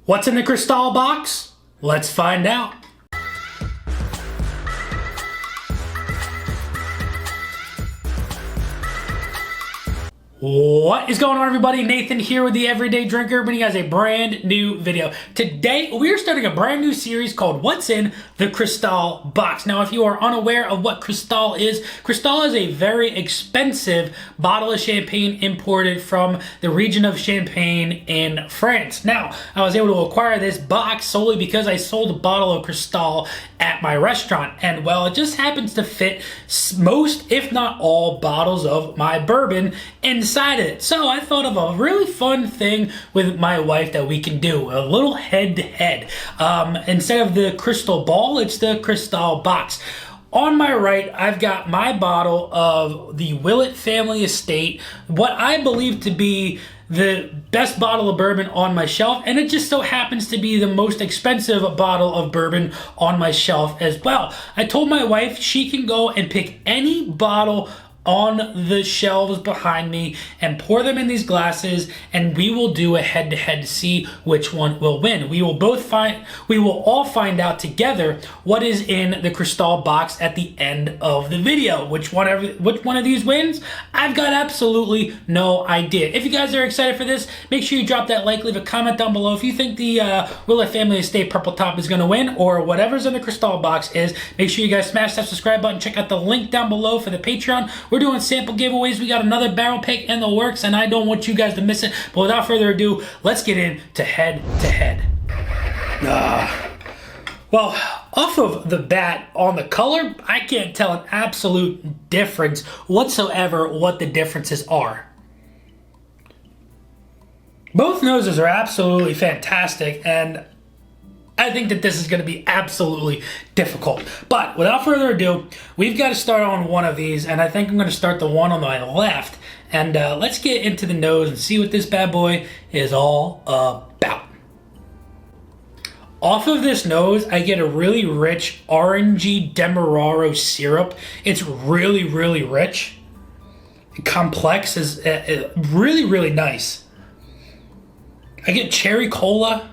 What's in the Cristal Box? Let's find out. What is going on, everybody? Nathan here with the Everyday Drinker, bringing you guys a brand new video. Today, we are starting a brand new series called What's in the Cristal Box. Now, if you are unaware of what Cristal is a very expensive bottle of champagne imported from the region of Champagne in France. Now, I was able to acquire this box solely because I sold a bottle of Cristal at my restaurant. And, well, it just happens to fit most, if not all, bottles of my bourbon inside it. So I thought of a really fun thing with my wife that we can do, a little head-to-head. Instead of the crystal ball, it's the Cristal Box. On my right, I've got my bottle of the Willet Family Estate, what I believe to be the best bottle of bourbon on my shelf, and it just so happens to be the most expensive bottle of bourbon on my shelf as well. I told my wife she can go and pick any bottle on the shelves behind me and pour them in these glasses, and we will do a head-to-head to see which one will win. We will all find out together what is in the Cristal Box at the end of the video. Which one of these wins? I've got absolutely no idea. If you guys are excited for this, make sure you drop that like, leave a comment down below. If you think the Willet Family Estate Purple Top is going to win, or whatever's in the Cristal Box is, make sure you guys smash that subscribe button. Check out the link down below for the Patreon. We're doing sample giveaways. We got another barrel pick in the works, and I don't want you guys to miss it. But without further ado, let's get into head-to-head. Well, off of the bat, on the color, I can't tell an absolute difference whatsoever what the differences are. Both noses are absolutely fantastic, and I think that this is going to be absolutely difficult. But without further ado, we've got to start on one of these, and I think I'm going to start the one on my left. And let's get into the nose and see what this bad boy is all about. Off of this nose, I get a really rich orangey Demerara syrup. It's really, really rich. Complex is really, really nice. I get cherry cola.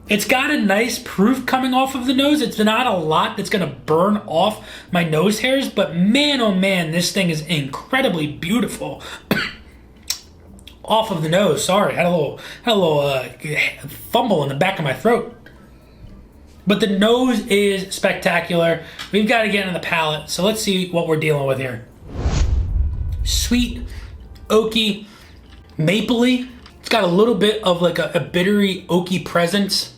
It's got a nice proof coming off of the nose. It's not a lot that's going to burn off my nose hairs, but man, oh man, this thing is incredibly beautiful. Off of the nose, sorry, had a little fumble in the back of my throat. But the nose is spectacular. We've got to get in the palate, so let's see what we're dealing with here. Sweet, oaky, mapley. It's got a little bit of like a bittery, oaky presence.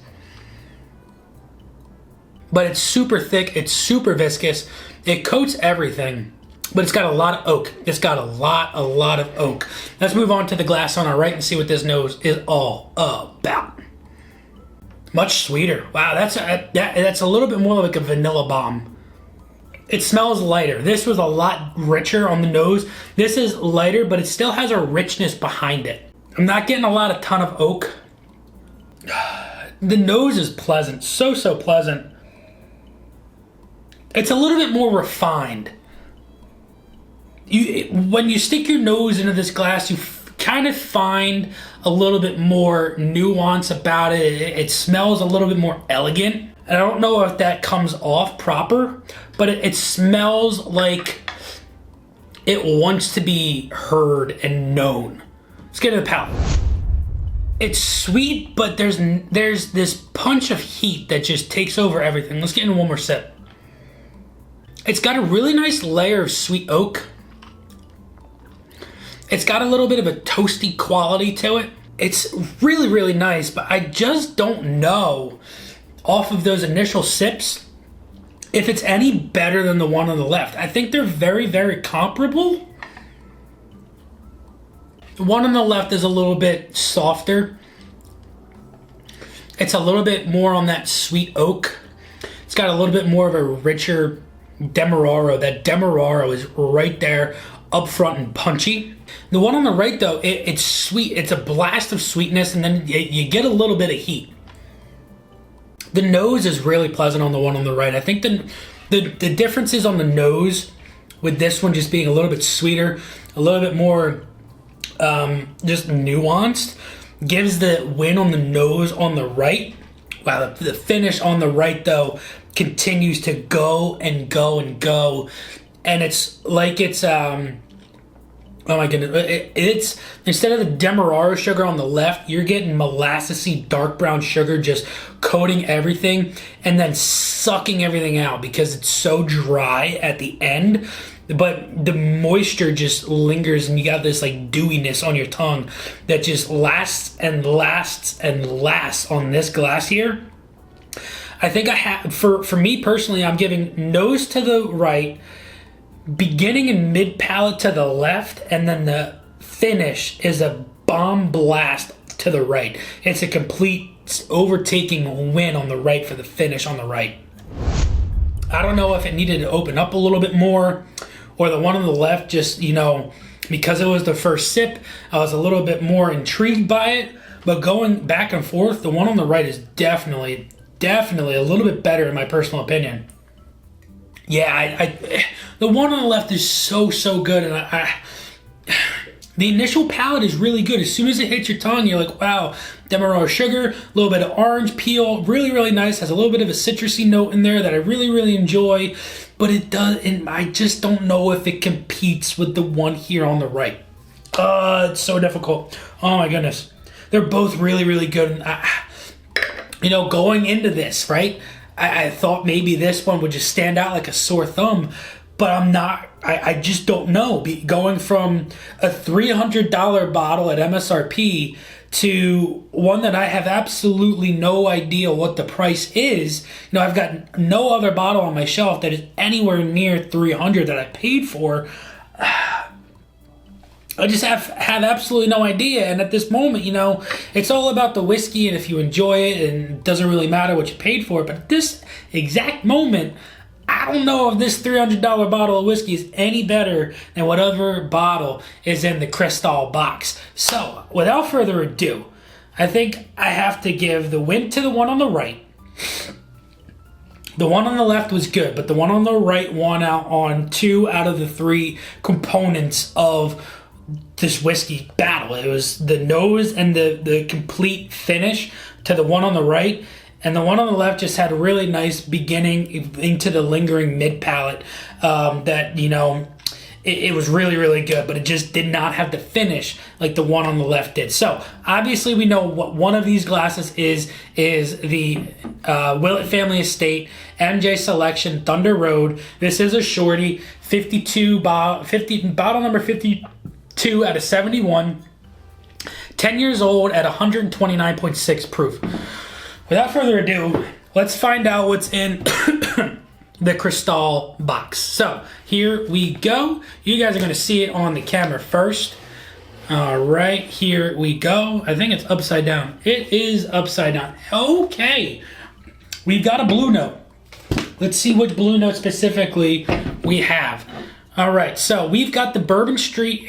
But it's super thick, it's super viscous. It coats everything, but it's got a lot of oak. It's got a lot of oak. Let's move on to the glass on our right and see what this nose is all about. Much sweeter. Wow, that's a little bit more like a vanilla bomb. It smells lighter. This was a lot richer on the nose. This is lighter, but it still has a richness behind it. I'm not getting a ton of oak. The nose is pleasant, so pleasant. It's a little bit more refined. When you stick your nose into this glass, you kind of find a little bit more nuance about it. It smells a little bit more elegant. And I don't know if that comes off proper, but it smells like it wants to be heard and known. Let's get to the palate. It's sweet, but there's this punch of heat that just takes over everything. Let's get into one more sip. It's got a really nice layer of sweet oak. It's got a little bit of a toasty quality to it. It's really, really nice, but I just don't know off of those initial sips if it's any better than the one on the left. I think they're very, very comparable. The one on the left is a little bit softer. It's a little bit more on that sweet oak. It's got a little bit more of a richer Demerara. That Demerara is right there up front and punchy. The one on the right, though, it's sweet. It's a blast of sweetness, and then you get a little bit of heat. The nose is really pleasant on the one on the right. I think the differences on the nose with this one just being a little bit sweeter, a little bit more just nuanced. gives the win on the nose on the right. Wow, the finish on the right, though, continues to go and go and go. And it's like it's, oh my goodness, it's, instead of the Demerara sugar on the left, you're getting molassesy dark brown sugar just coating everything and then sucking everything out because it's so dry at the end. But the moisture just lingers and you got this like dewiness on your tongue that just lasts and lasts and lasts on this glass here. I think I have, for me personally, I'm giving nose to the right, beginning and mid palate to the left, and then the finish is a bomb blast to the right. It's a complete overtaking win on the right for the finish on the right. I don't know if it needed to open up a little bit more, or the one on the left just, you know, because it was the first sip, I was a little bit more intrigued by it. But going back and forth, the one on the right is definitely a little bit better in my personal opinion. Yeah, the one on the left is so good, and the initial palate is really good. As soon as it hits your tongue, you're like, wow, Demerara sugar, a little bit of orange peel, really nice. Has a little bit of a citrusy note in there that I really enjoy, but it does, and I just don't know if it competes with the one here on the right. It's so difficult. Oh my goodness, they're both really good. And you know, going into this, right, I thought maybe this one would just stand out like a sore thumb, but I'm not. I just don't know. Going from a $300 bottle at MSRP to one that I have absolutely no idea what the price is. You know, I've got no other bottle on my shelf that is anywhere near $300 that I paid for. I just have absolutely no idea. And at this moment, you know, it's all about the whiskey and if you enjoy it, and it doesn't really matter what you paid for it. But at this exact moment, I don't know if this $300 bottle of whiskey is any better than whatever bottle is in the Cristal Box. So, without further ado, I think I have to give the win to the one on the right. The one on the left was good, but the one on the right won out on 2 out of the 3 components of this whiskey battle. It was the nose and the complete finish to the one on the right. And the one on the left just had a really nice beginning into the lingering mid palate that, you know, it was really good, but it just did not have the finish like the one on the left did. So obviously we know what one of these glasses is the Willet Family Estate MJ Selection Thunder Road. This is a shorty, bottle number 52 out of 71, 10 years old at 129.6 proof. Without further ado, let's find out what's in the Cristal Box. So here we go. You guys are going to see it on the camera first. All right, here we go. I think it's upside down. It is upside down. Okay, we've got a blue note. Let's see which blue note specifically we have. All right, so we've got the Bourbon Street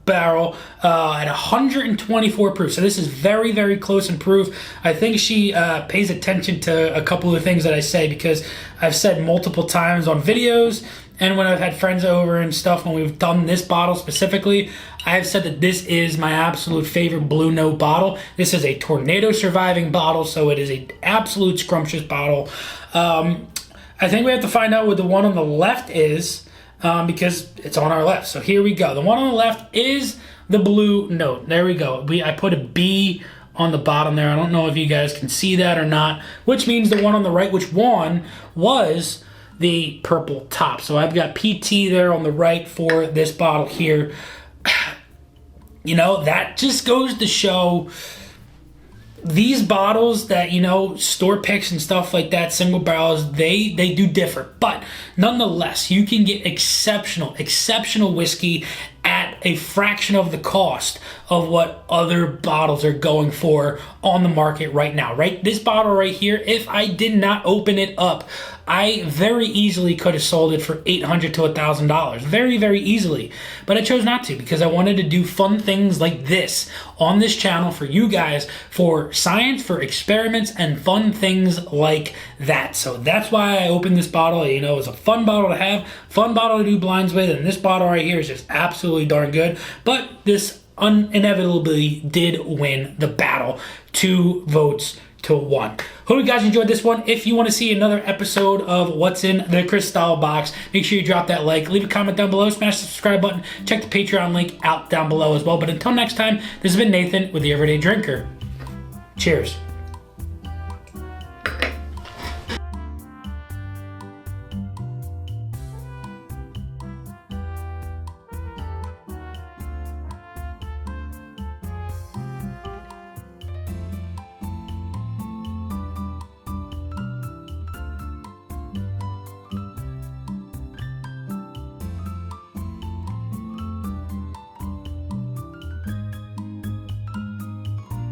barrel at 124 proof. So this is very close in proof. I think she pays attention to a couple of things that I say, because I've said multiple times on videos and when I've had friends over and stuff, when we've done this bottle specifically, I have said that this is my absolute favorite blue note bottle. This is a tornado surviving bottle, so it is an absolute scrumptious bottle. I think we have to find out what the one on the left is, because it's on our left. So here we go. The one on the left is the blue note. There we go. I put a B on the bottom there. I don't know if you guys can see that or not, which means the one on the right, which one was the purple top. So I've got PT there on the right for this bottle here. You know, that just goes to show these bottles that, you know, store picks and stuff like that, single barrels, they do differ. But nonetheless, you can get exceptional whiskey at a fraction of the cost of what other bottles are going for on the market right now, right? This bottle right here, if I did not open it up, I very easily could have sold it for $800 to $1,000. Very easily. But I chose not to, because I wanted to do fun things like this on this channel for you guys, for science, for experiments, and fun things like that. So that's why I opened this bottle. You know, it's a fun bottle to have, fun bottle to do blinds with, and this bottle right here is just absolutely darn good. But this inevitably did win the battle, 2 votes to 1. Hope you guys enjoyed this one. If you want to see another episode of What's in the Cristal Box, make sure you drop that like, leave a comment down below, smash the subscribe button, check the Patreon link out down below as well. But until next time, this has been Nathan with the Everyday Drinker. Cheers.